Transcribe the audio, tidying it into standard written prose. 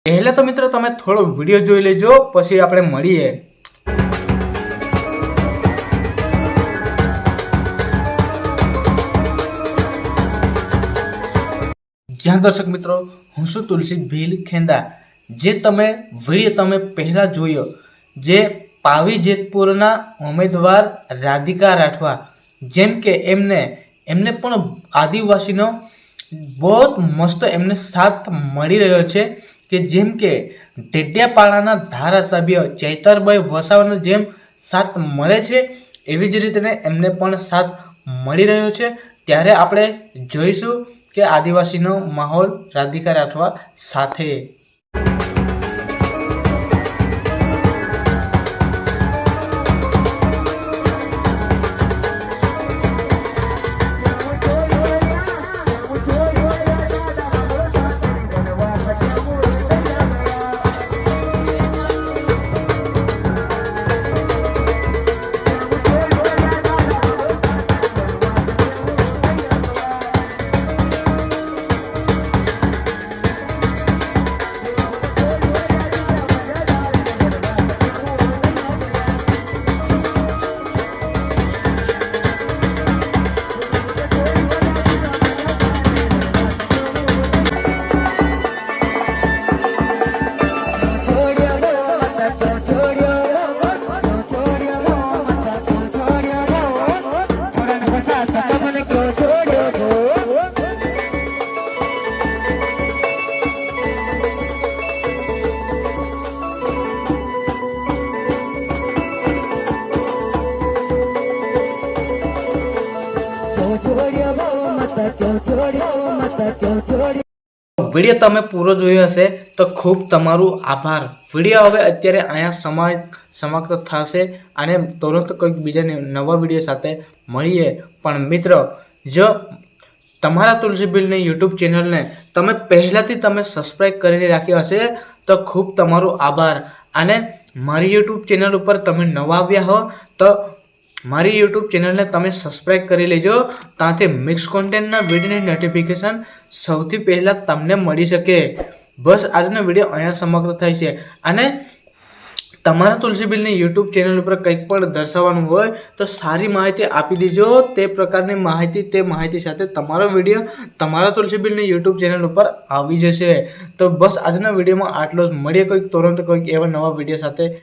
પહેલા તો મિત્રો તમે થોડો વિડીયો જોઈ લેજો, પછી આપણે મળીએ। જ્યાં દર્શક મિત્રો, હું છું તુલસી ભીલ ખેંદા। જે તમે વિડીયો તમે પહેલા જોયો, જે પાવી જેતપુરના ઉમેદવાર રાધિકા રાઠવા, જેમ કે એમને પણ આદિવાસીનો બહુ મસ્ત એમને સાથ મળી રહ્યો છે કે જેમ કે ડેડિયાપાડાના ધારાસભ્ય ચૈતરભાઈ વસાવાનો જેમ સાથ મળે છે એવી જ રીતે એમને પણ સાથ મળી રહ્યો છે। ત્યારે આપણે જોઈશું કે આદિવાસીનો માહોલ રાધિકા રાઠવા સાથે। વિડીયો તમે પૂરો જોયો હશે તો ખૂબ તમારું આભાર। વિડીયો હવે અત્યારે અહીંયા સમાપ્ત થશે અને તુરંત કોઈક બીજા નવા વિડીયો સાથે મળીએ। પણ મિત્રો, જો તમારા તુલસી ભીલની યુટ્યુબ ચેનલને તમે પહેલાંથી તમે સબસ્ક્રાઈબ કરીને રાખી હશે તો ખૂબ તમારું આભાર। અને મારી યુટ્યુબ ચેનલ ઉપર તમે નવા આવ્યા હો તો મારી યુટ્યુબ ચેનલને તમે સબસ્ક્રાઈબ કરી લેજો, ત્યાંથી મિક્સ કોન્ટેન્ટના વિડીયોની નોટિફિકેશન સૌથી પહેલાં તમને મળી શકે। બસ આજનો વિડીયો અહીંયા સમાપ્ત થાય છે। અને તમારા તુલસી ભીલની યુટ્યુબ ચેનલ ઉપર કંઈક પણ દર્શાવવાનું હોય તો સારી માહિતી આપી દેજો। તે પ્રકારની માહિતી સાથે તમારો વિડીયો તમારા તુલસી ભીલની યુટ્યુબ ચેનલ ઉપર આવી જશે। તો બસ આજના વિડીયોમાં આટલો જ। મળીએ કોઈક તુરંત કોઈક એવા નવા વિડીયો સાથે।